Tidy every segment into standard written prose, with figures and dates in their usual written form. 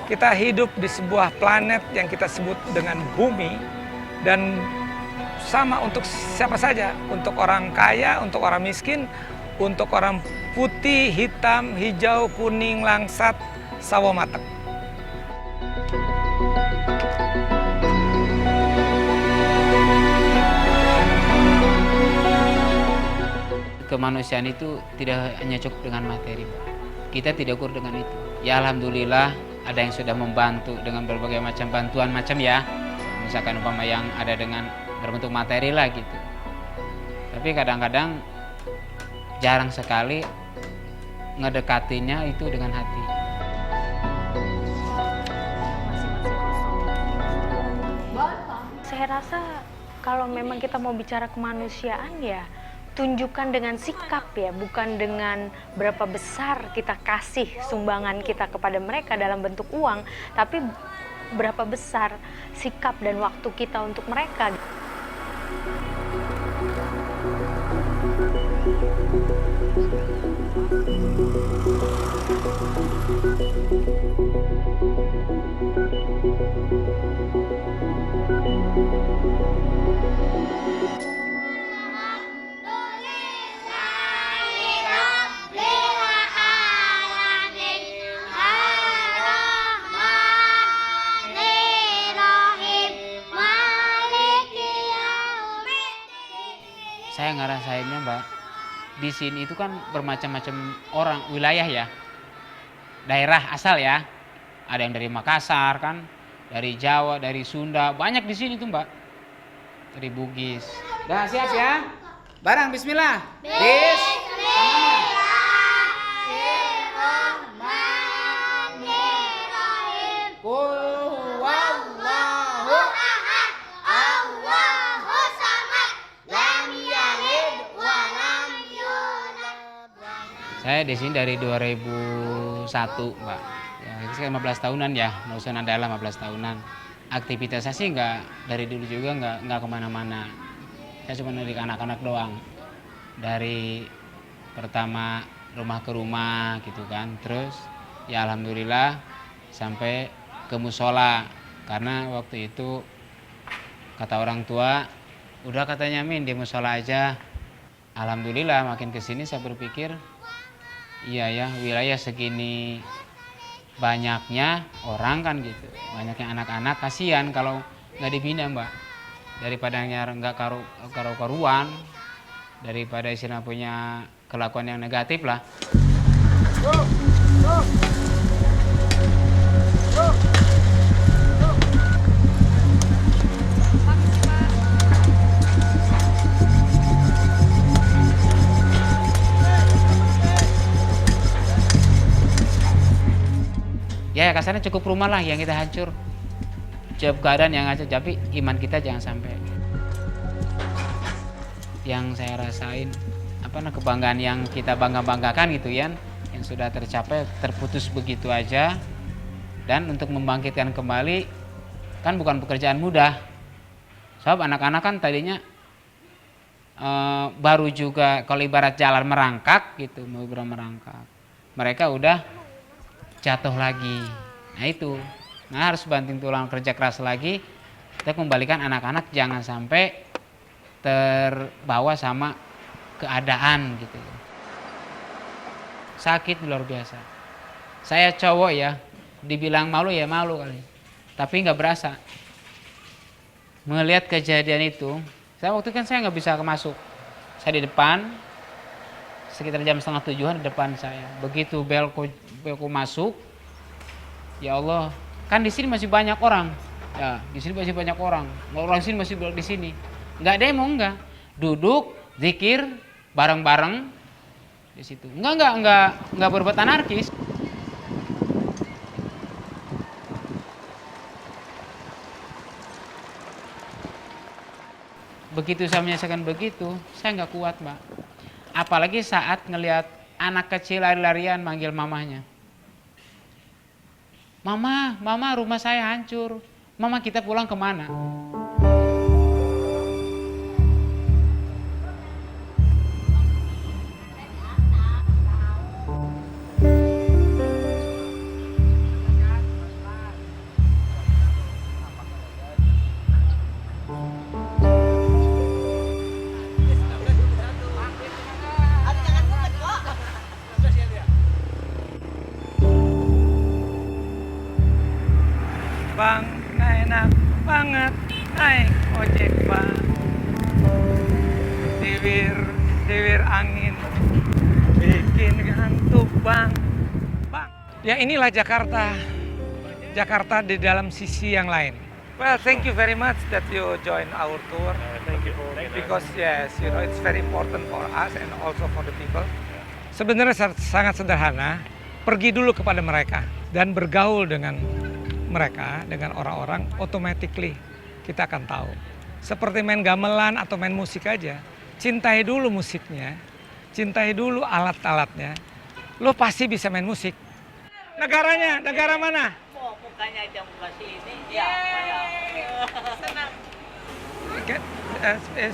Kita hidup di sebuah planet yang kita sebut dengan bumi, dan sama untuk siapa saja, untuk orang kaya, untuk orang miskin, untuk orang putih, hitam, hijau, kuning, langsat, sawo matang. Kemanusiaan itu tidak hanya cukup dengan materi. Kita tidak ukur dengan itu. Ya alhamdulillah ada yang sudah membantu dengan berbagai macam bantuan macam ya. Misalkan umpama yang ada dengan berbentuk materi lah gitu. Tapi kadang-kadang jarang sekali ngedekatinya itu dengan hati. Saya rasa kalau memang kita mau bicara kemanusiaan ya tunjukkan dengan sikap ya, bukan dengan berapa besar kita kasih sumbangan kita kepada mereka dalam bentuk uang, tapi berapa besar sikap dan waktu kita untuk mereka. Saya ngerasainnya Mbak, di sini itu kan bermacam-macam orang, wilayah ya, daerah asal ya. Ada yang dari Makassar kan, dari Jawa, dari Sunda, banyak di sini tuh Mbak. Dari Bugis. Dah siap ya? Barang bismillah. Saya di sini dari 2001, Mbak. Ya, saya 15 tahunan ya, lulusan adalah 15 tahunan. Aktivitas saya sih dari dulu juga nggak kemana-mana. Saya cuma dari anak-anak doang. Dari pertama rumah ke rumah gitu kan. Terus ya alhamdulillah sampai ke musola. Karena waktu itu kata orang tua, udah katanya Min di musola aja. Alhamdulillah makin kesini saya berpikir, iya ya, wilayah segini banyaknya orang kan gitu, banyaknya anak-anak, kasihan kalau nggak dibina Mbak. Daripada nggak karu-karuan, daripada istilah punya kelakuan yang negatif lah. Ya kasarnya cukup rumah lah yang kita hancur, cukup keadaan yang hancur, tapi iman kita jangan sampai. Yang saya rasain kebanggaan yang kita banggakan gitu ya, yang sudah tercapai terputus begitu aja, dan untuk membangkitkan kembali kan bukan pekerjaan mudah. Sebab anak-anak kan tadinya baru juga kalau ibarat jalan merangkak gitu, mau merangkak, mereka udah jatuh lagi. Nah itu, harus banting tulang kerja keras lagi. Kita kembalikan anak-anak jangan sampai terbawa sama keadaan gitu. Sakit luar biasa. Saya cowok ya, dibilang malu ya malu kali, tapi nggak berasa. Melihat kejadian itu, waktu kan saya nggak bisa masuk. Saya di depan, sekitar jam 6:30 di depan saya. Begitu belko masuk, ya Allah, kan di sini masih banyak orang. Ya, di sini masih banyak orang. Orang sini masih di sini. Enggak demo, enggak. Duduk, zikir bareng-bareng di situ. Enggak berbuat anarkis. Begitu saya menyaksikan begitu, saya nggak kuat, Mbak. Apalagi saat ngelihat anak kecil lari-larian manggil mamahnya. Mama, rumah saya hancur. Mama, kita pulang kemana? Nah, enak banget naik ojek bang. Diwir angin bikin ngantuk bang. Bang. Ya inilah Jakarta. Jakarta di dalam sisi yang lain. Well, thank you very much that you join our tour. Thank you. Because yes, you know it's very important for us and also for the people. Sebenarnya sangat sederhana. Pergi dulu kepada mereka dan bergaul dengan mereka, dengan orang-orang, automatically kita akan tahu. Seperti main gamelan atau main musik aja. Cintai dulu musiknya, cintai dulu alat-alatnya. Lo pasti bisa main musik. Negaranya, negara mana? Mukanya aja muka sini. Ya, senang.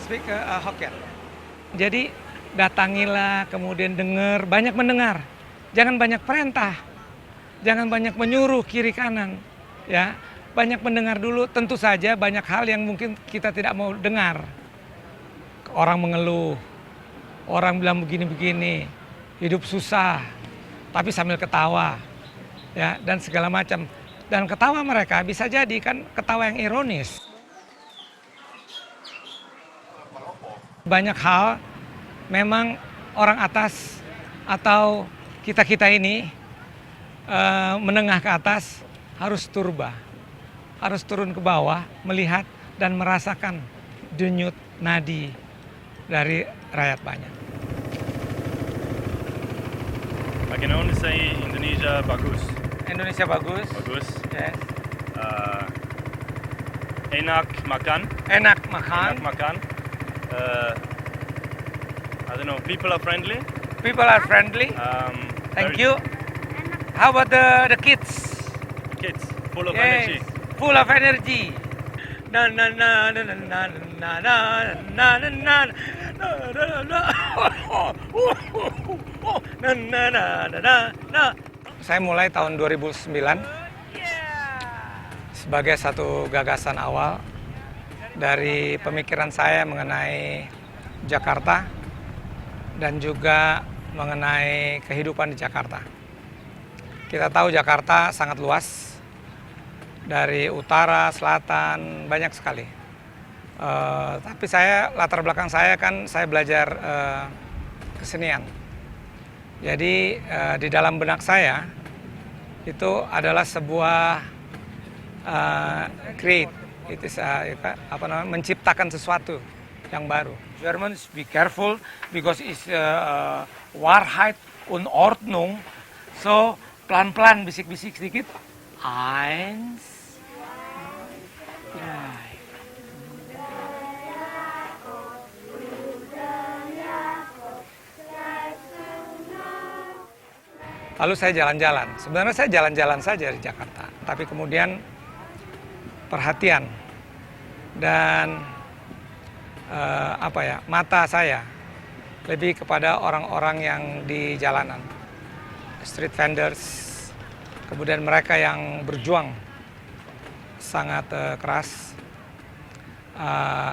Speak Hokkien. Jadi datangilah, kemudian dengar, banyak mendengar. Jangan banyak perintah, jangan banyak menyuruh kiri kanan, ya. Banyak mendengar dulu. Tentu saja banyak hal yang mungkin kita tidak mau dengar. Orang mengeluh, orang bilang begini-begini, hidup susah, tapi sambil ketawa, ya, dan segala macam. Dan ketawa mereka bisa jadi kan ketawa yang ironis. Banyak hal memang orang atas atau kita ini menengah ke atas harus turba, harus turun ke bawah melihat dan merasakan denyut nadi dari rakyat banyak. I can only say Indonesia bagus. Indonesia bagus. Bagus. Yes. Enak makan. Enak makan. Enak makan. I don't know. People are friendly. People are friendly. Thank you. How about the kids? Kids full of Yes, energy. full of energy. Na na na na na na na na na na na na na na na. Saya mulai tahun 2009 sebagai satu gagasan awal dari pemikiran saya mengenai Jakarta dan juga mengenai kehidupan di Jakarta. Kita tahu Jakarta sangat luas, dari utara, selatan, banyak sekali. Tapi latar belakang saya kan saya belajar kesenian. Jadi di dalam benak saya itu adalah sebuah menciptakan sesuatu yang baru. Germans be careful because it's Wahrheit und Ordnung. So pelan-pelan bisik-bisik sedikit. Eins. Zwei. Lalu saya jalan-jalan. Sebenarnya saya jalan-jalan saja di Jakarta, tapi kemudian perhatian dan mata saya lebih kepada orang-orang yang di jalanan, street vendors, kemudian mereka yang berjuang sangat keras.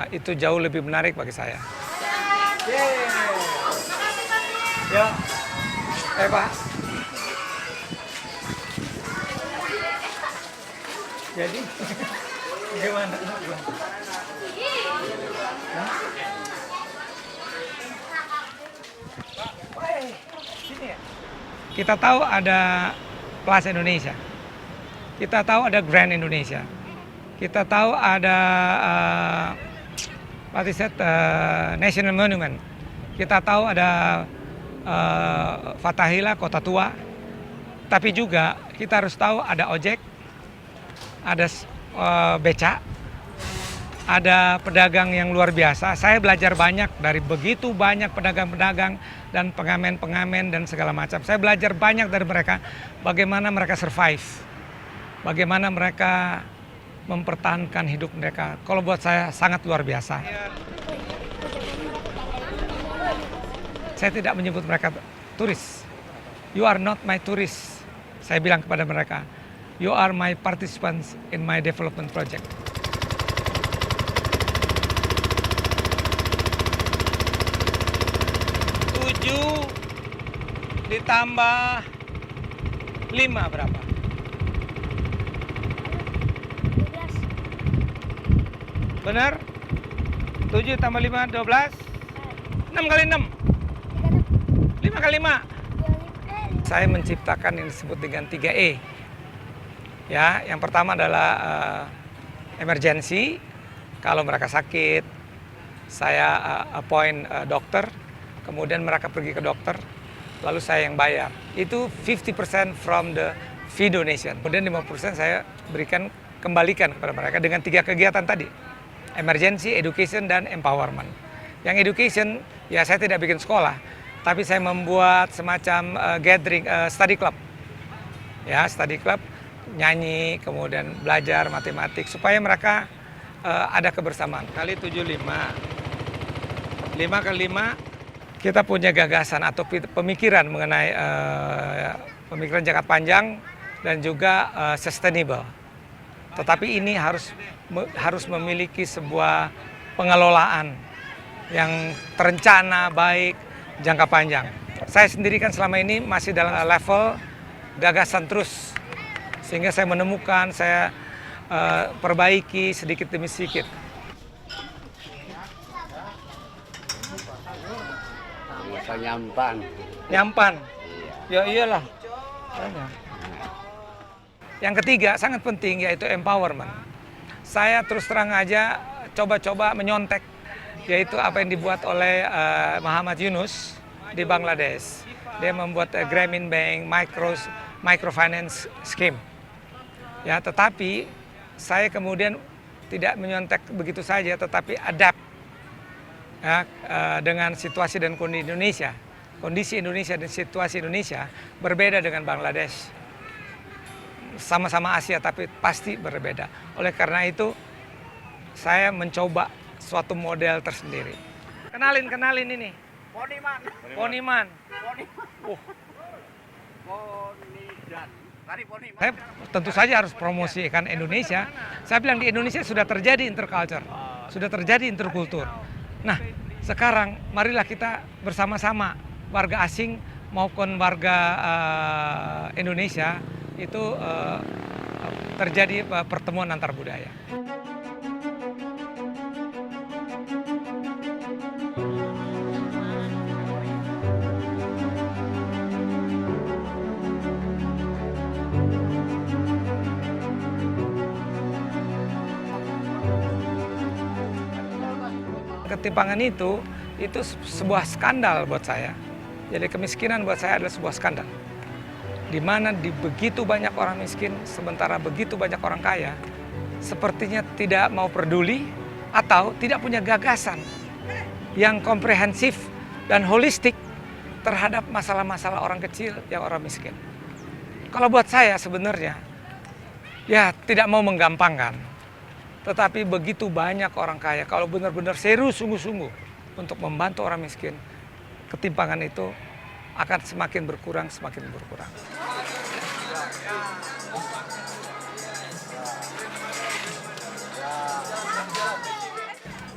Itu jauh lebih menarik bagi saya. Ya, Pak. Jadi, gimana? Kita tahu ada Plaza Indonesia, kita tahu ada Grand Indonesia, kita tahu ada National Monument, kita tahu ada Fathahillah, Kota Tua, tapi juga kita harus tahu ada ojek, ada becak, ada pedagang yang luar biasa. Saya belajar banyak dari begitu banyak pedagang-pedagang dan pengamen-pengamen dan segala macam. Saya belajar banyak dari mereka, bagaimana mereka survive, bagaimana mereka mempertahankan hidup mereka. Kalau buat saya sangat luar biasa. Saya tidak menyebut mereka turis. You are not my tourist. Saya bilang kepada mereka, you are my participants in my development project. 7 ditambah 5 berapa? 12. Benar? 7 tambah 5, 12. 6 kali 6. 5 kali 5. Saya menciptakan yang disebut dengan 3E. Ya, yang pertama adalah emergency. Kalau mereka sakit, saya appoint dokter. Kemudian mereka pergi ke dokter, lalu saya yang bayar. Itu 50% from the fee donation. Kemudian 50% saya kembalikan kepada mereka dengan 3 kegiatan tadi. Emergency, education, dan empowerment. Yang education, ya saya tidak bikin sekolah, tapi saya membuat semacam gathering, study club. Ya, study club, nyanyi, kemudian belajar matematik, supaya mereka ada kebersamaan. Kali 75. 5 kali 5, kita punya gagasan atau pemikiran mengenai pemikiran jangka panjang dan juga sustainable. Tetapi ini harus memiliki sebuah pengelolaan yang terencana, baik, jangka panjang. Saya sendiri kan selama ini masih dalam level gagasan terus. Sehingga saya menemukan, saya perbaiki sedikit demi sedikit. Nyampan. Ya iyalah. Yang ketiga sangat penting yaitu empowerment. Saya terus terang aja coba-coba menyontek yaitu apa yang dibuat oleh Muhammad Yunus di Bangladesh. Dia membuat Grameen Bank microfinance scheme. Ya, tetapi saya kemudian tidak menyontek begitu saja, tetapi adapt ya, dengan situasi dan kondisi Indonesia. Kondisi Indonesia dan situasi Indonesia berbeda dengan Bangladesh. Sama-sama Asia tapi pasti berbeda. Oleh karena itu saya mencoba suatu model tersendiri. Kenalin ini. Poniman. Saya tentu saja harus promosikan Indonesia. Saya bilang di Indonesia sudah terjadi interculture, sudah terjadi interkultur. Nah, sekarang marilah kita bersama-sama, warga asing maupun warga Indonesia, itu terjadi pertemuan antar budaya. Ketimpangan itu sebuah skandal buat saya. Jadi kemiskinan buat saya adalah sebuah skandal. Di mana di begitu banyak orang miskin, sementara begitu banyak orang kaya, sepertinya tidak mau peduli atau tidak punya gagasan yang komprehensif dan holistik terhadap masalah-masalah orang kecil yang orang miskin. Kalau buat saya sebenarnya, ya tidak mau menggampangkan, tetapi begitu banyak orang kaya, kalau benar-benar serius sungguh-sungguh untuk membantu orang miskin, ketimpangan itu akan semakin berkurang.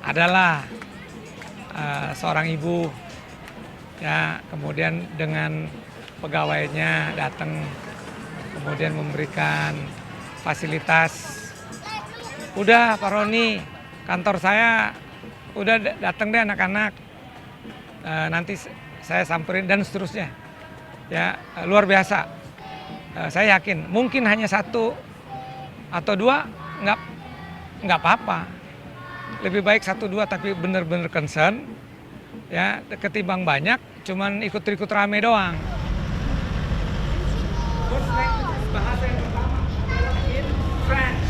Adalah seorang ibu, ya, kemudian dengan pegawainya datang, kemudian memberikan fasilitas. Udah Pak Roni, kantor saya udah datang deh anak-anak, nanti saya samperin dan seterusnya. Ya, luar biasa. Saya yakin mungkin hanya 1 atau 2 nggak apa-apa. Lebih baik 1, 2 tapi benar-benar concern, ya, ketimbang banyak cuman ikut-ikut rame doang. Bahasa yang pertama in French.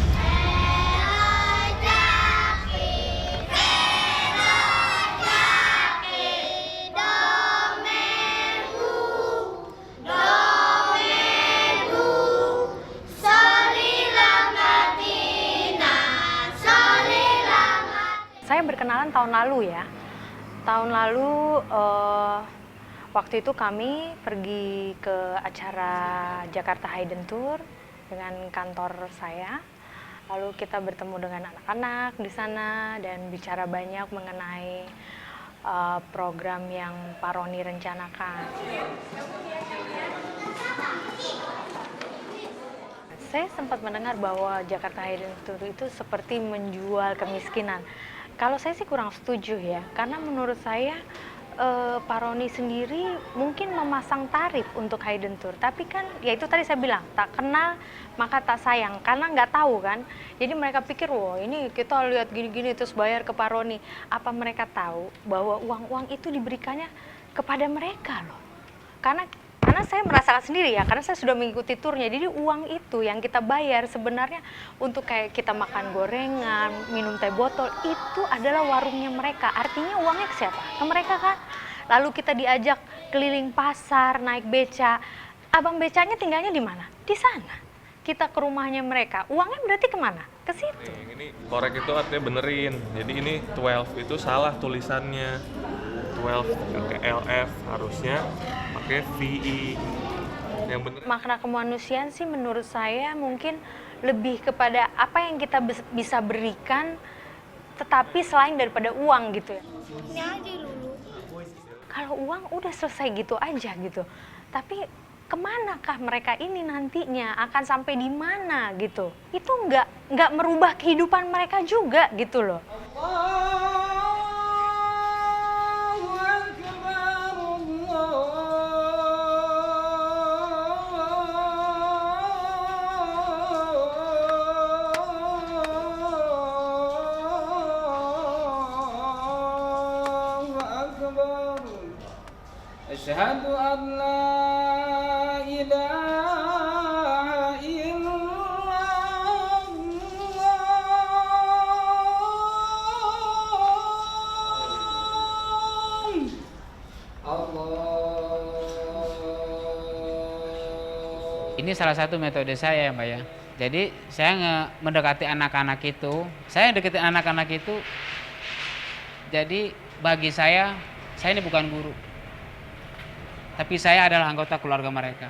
Saya berkenalan tahun lalu ya. Tahun lalu waktu itu kami pergi ke acara Jakarta Hidden Tour dengan kantor saya. Lalu kita bertemu dengan anak-anak di sana dan bicara banyak mengenai program yang Pak Roni rencanakan. Saya sempat mendengar bahwa Jakarta Hidden Tour itu seperti menjual kemiskinan. Kalau saya sih kurang setuju ya, karena menurut saya Pak Roni sendiri mungkin memasang tarif untuk Hidden Tour, tapi kan ya itu tadi saya bilang, tak kenal maka tak sayang, karena nggak tahu kan. Jadi mereka pikir, wah ini kita lihat gini-gini terus bayar ke Pak Roni. Apa mereka tahu bahwa uang-uang itu diberikannya kepada mereka loh. Karena saya merasakan sendiri ya, karena saya sudah mengikuti turnya. Jadi uang itu yang kita bayar sebenarnya untuk kayak kita makan gorengan, minum teh botol, itu adalah warungnya mereka. Artinya uangnya ke siapa? Ke mereka kan. Lalu kita diajak keliling pasar, naik beca. Abang becanya tinggalnya di mana? Di sana. Kita ke rumahnya mereka. Uangnya berarti kemana? Ke situ. Ini korek itu artinya benerin. Jadi ini 12 itu salah tulisannya. 12 pakai LF, harusnya pakai VE. Yang bener. Makna kemanusiaan sih menurut saya mungkin lebih kepada apa yang kita bisa berikan, tetapi selain daripada uang gitu ya. Ini aja dulu. Kalau uang udah selesai gitu aja gitu. Tapi kemanakah mereka ini nantinya, akan sampai di mana gitu? Itu nggak merubah kehidupan mereka juga gitu loh. أشهد أن لا إله إلا الله. Ini salah satu metode saya Mbak ya. Jadi saya mendekati anak-anak itu, saya deketin anak-anak itu, jadi bagi saya ini bukan guru. Tapi saya adalah anggota keluarga mereka.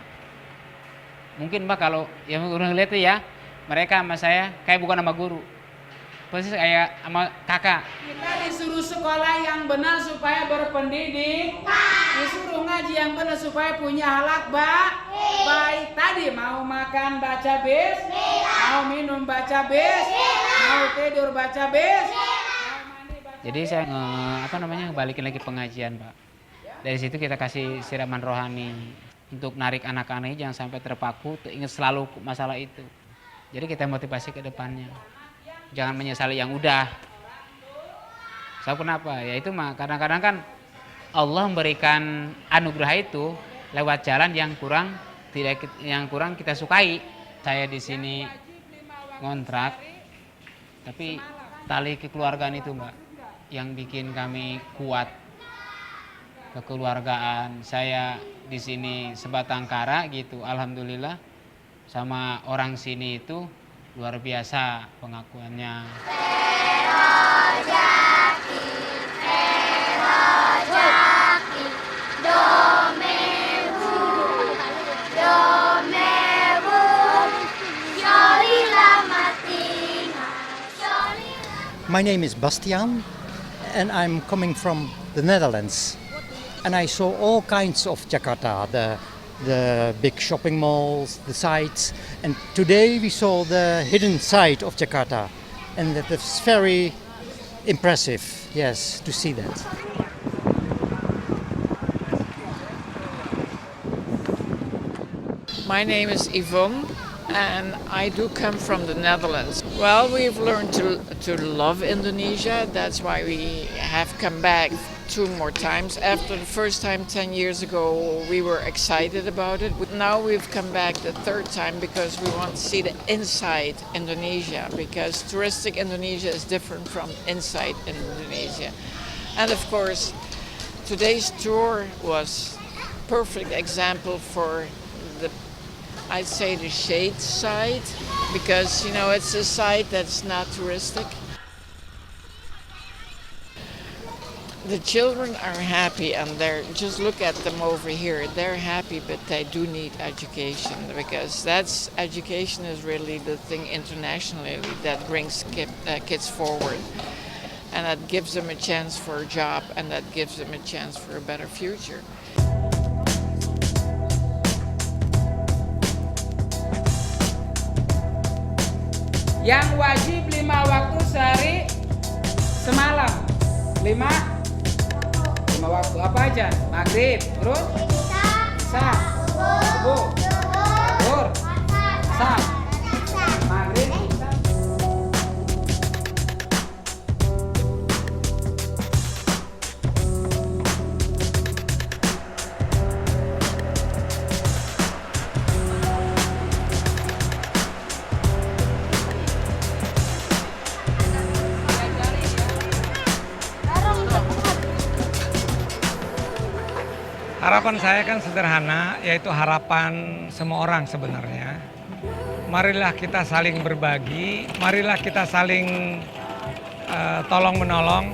Mungkin Mbak kalau yang udah lihat ya, mereka sama saya kayak bukan sama guru. Persis kayak sama kakak. Kita disuruh sekolah yang benar supaya berpendidik, disuruh ngaji yang benar supaya punya akhlak baik. Tadi mau makan baca bis, mau minum baca bis, mau tidur baca bis. Jadi saya balikin lagi pengajian Pak. Dari situ kita kasih siraman rohani untuk narik anak-anak jangan sampai terpaku, ingat selalu masalah itu. Jadi kita motivasi ke depannya. Jangan menyesali yang udah. So kenapa? Ya itu mah kadang-kadang kan Allah memberikan anugerah itu lewat jalan yang kurang kita sukai. Saya di sini ngontrak, tapi tali kekeluargaan itu Mbak yang bikin kami kuat. Kekeluargaan saya di sini sebatang kara gitu, alhamdulillah sama orang sini itu luar biasa pengakuannya. My name is Bastiaan and I'm coming from the Netherlands. And I saw all kinds of Jakarta, the big shopping malls, the sites. And today we saw the hidden side of Jakarta. And that is very impressive, yes, to see that. My name is Yvonne and I do come from the Netherlands. Well, we've learned to love Indonesia. That's why we have come back 2 more times. After the first time 10 years ago, we were excited about it. Now we've come back the 3rd time because we want to see the inside Indonesia, because touristic Indonesia is different from inside Indonesia. And of course, today's tour was perfect example for I'd say the shade side, because it's a side that's not touristic. The children are happy, and just look at them over here. They're happy, but they do need education, because education is really the thing internationally that brings kids forward, and that gives them a chance for a job, and that gives them a chance for a better future. Yang wajib 5 waktu sehari semalam. 5 waktu apa aja? Maghrib, terus Isya, subuh, zuhur, asar, maghrib, isya. Harapan saya kan sederhana, yaitu harapan semua orang sebenarnya. Marilah kita saling berbagi, marilah kita saling tolong-menolong,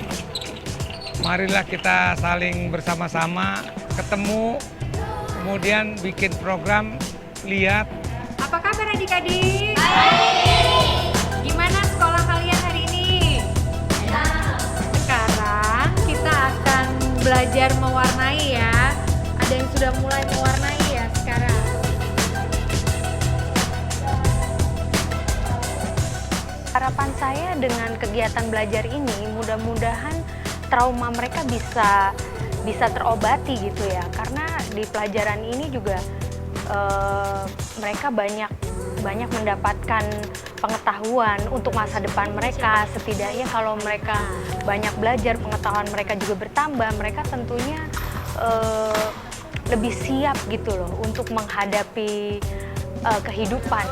marilah kita saling bersama-sama ketemu, kemudian bikin program, lihat. Apa kabar adik-adik? Baik. Gimana sekolah kalian hari ini? Sekarang kita akan belajar mewarnai ya. Ada yang sudah mulai mewarnai ya sekarang. Harapan saya dengan kegiatan belajar ini mudah-mudahan trauma mereka bisa terobati gitu ya. Karena di pelajaran ini juga mereka banyak mendapatkan pengetahuan untuk masa depan mereka. Setidaknya kalau mereka banyak belajar, pengetahuan mereka juga bertambah, mereka tentunya lebih siap gitu loh untuk menghadapi kehidupan.